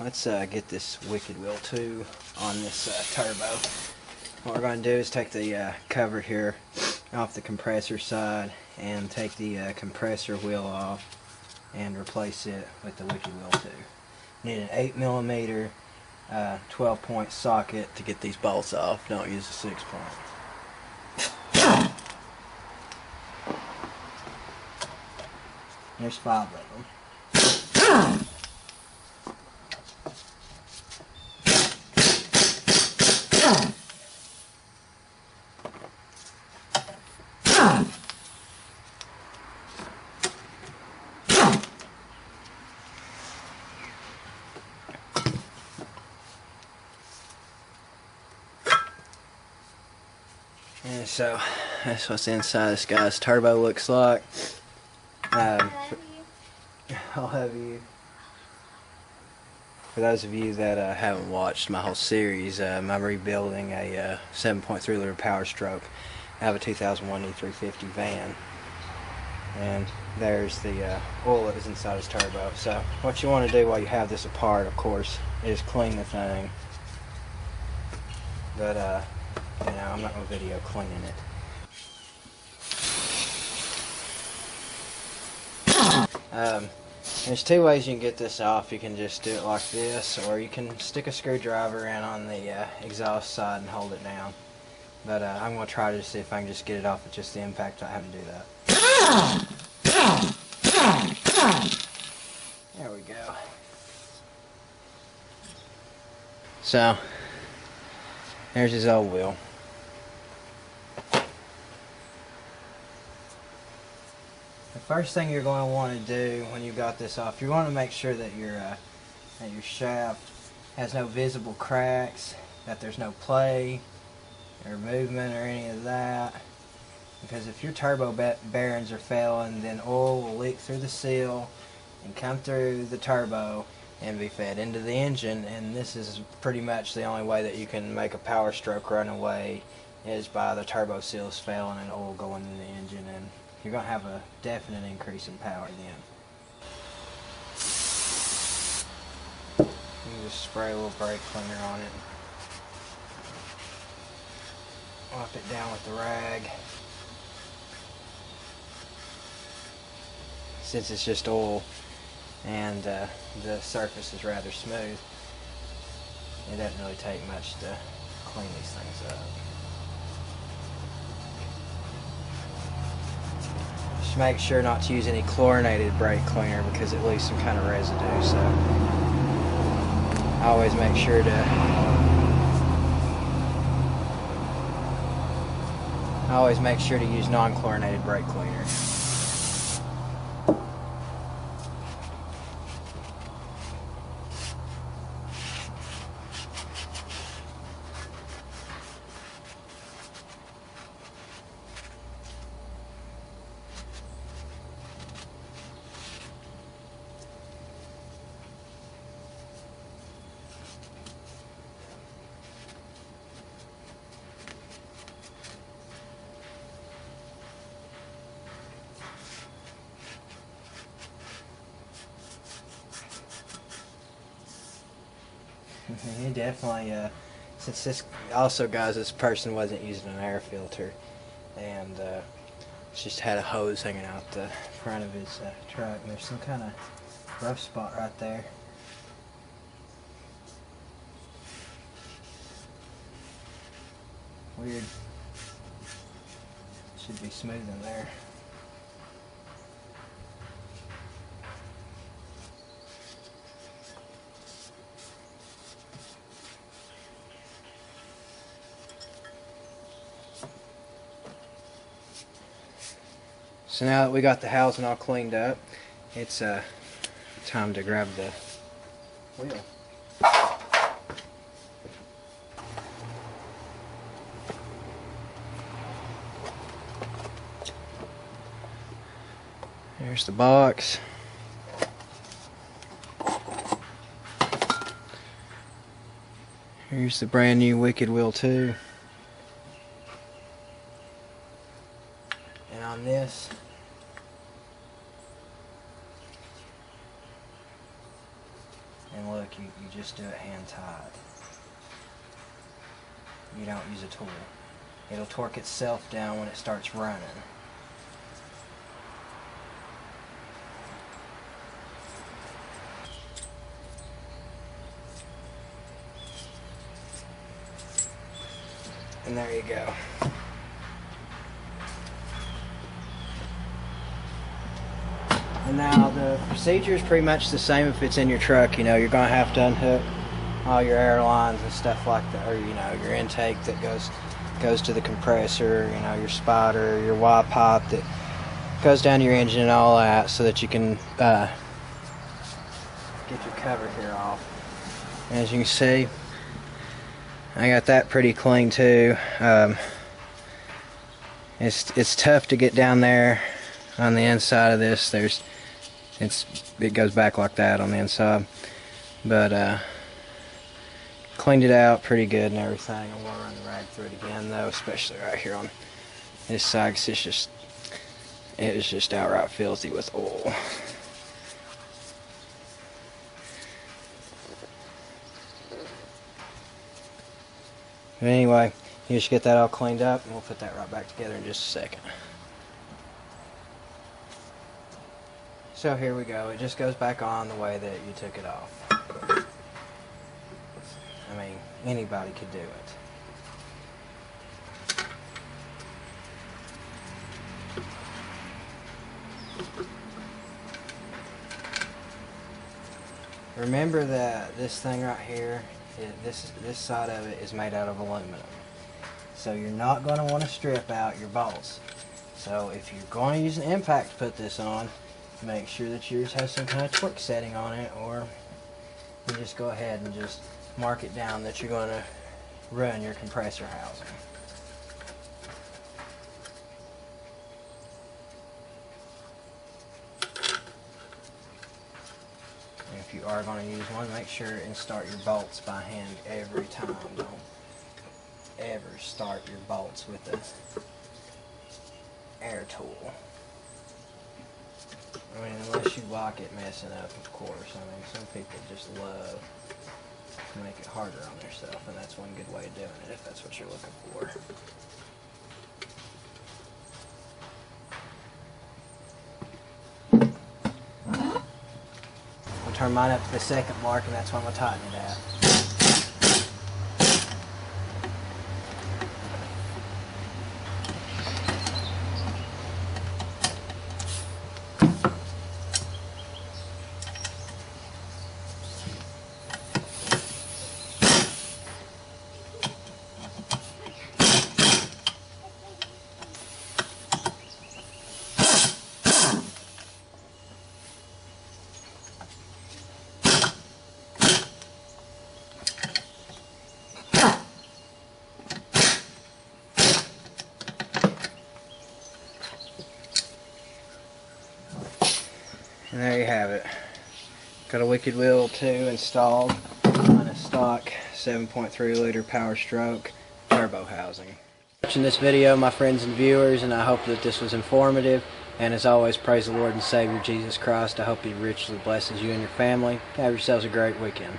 let's get this wicked wheel 2 on this turbo. What we're going to do is take the cover here off the compressor side and take the compressor wheel off and replace it with the wicked wheel 2. Need an 8mm 12-point socket to get these bolts off. Don't use a 6-point. There's 5 of them. And so that's what's inside this guy's turbo looks like. I'll have you. For those of you that haven't watched my whole series, I'm rebuilding a 7.3 liter Power Stroke. I have a 2001 E350 van, and there's the oil that was inside his turbo. So what you want to do while you have this apart, of course, is clean the thing. But you know, I'm not going to video cleaning it. There's 2 ways you can get this off. You can just do it like this, or you can stick a screwdriver in on the exhaust side and hold it down. But I'm going to try to see if I can just get it off with just the impact. I have to do that. There we go. So, there's his old wheel. The first thing you're going to want to do when you've got this off, you want to make sure that your shaft has no visible cracks, that there's no play or movement or any of that. Because if your turbo bearings are failing, then oil will leak through the seal and come through the turbo and be fed into the engine. And this is pretty much the only way that you can make a Power Stroke run away, is by the turbo seals failing and oil going in the engine. And you're going to have a definite increase in power then. You can just spray a little brake cleaner on it. Wipe it down with the rag. Since it's just oil and the surface is rather smooth, it doesn't really take much to clean these things up. Just make sure not to use any chlorinated brake cleaner because it leaves some kind of residue. So I always make sure to use non-chlorinated brake cleaner. You definitely, since this, also guys, this person wasn't using an air filter, and just had a hose hanging out the front of his truck, and there's some kind of rough spot right there. Weird. Should be smooth in there. So now that we got the housing all cleaned up, it's time to grab the wheel. There's the box. Here's the brand new Wicked Wheel 2. And on this, and look, you You just do it hand tied. You don't use a tool. It'll torque itself down when it starts running. And there you go. And now the procedure is pretty much the same if it's in your truck. You know, you're going to have to unhook all your air lines and stuff like that, or you know, your intake that goes to the compressor, you know, your spotter, your Y pipe that goes down to your engine and all that, so that you can get your cover here off. And as you can see, I got that pretty clean too. It's tough to get down there on the inside of this. It goes back like that on the inside, but cleaned it out pretty good and everything. I'm gonna run the rag through it again though, especially right here on this side, because it was just outright filthy with oil. But anyway, you just get that all cleaned up and we'll put that right back together in just a second. So here we go. It just goes back on the way that you took it off. I mean, anybody could do it. Remember that this thing right here, this side of it is made out of aluminum. So you're not going to want to strip out your bolts. So if you're going to use an impact to put this on, make sure that yours has some kind of torque setting on it, or you just go ahead and just mark it down that you're going to run your compressor housing. And if you are going to use one, make sure and start your bolts by hand every time. Don't ever start your bolts with the air tool. I mean, unless you like it messing up, of course. I mean, some people just love to make it harder on themselves, and that's one good way of doing it if that's what you're looking for. I'll turn mine up to the second mark, and that's when I'm going to tighten it at. And there you have it. Got a Wicked Wheel 2 installed on a stock 7.3 liter Power Stroke turbo housing. Watching this video, my friends and viewers, and I hope that this was informative. And as always, praise the Lord and Savior Jesus Christ. I hope He richly blesses you and your family. Have yourselves a great weekend.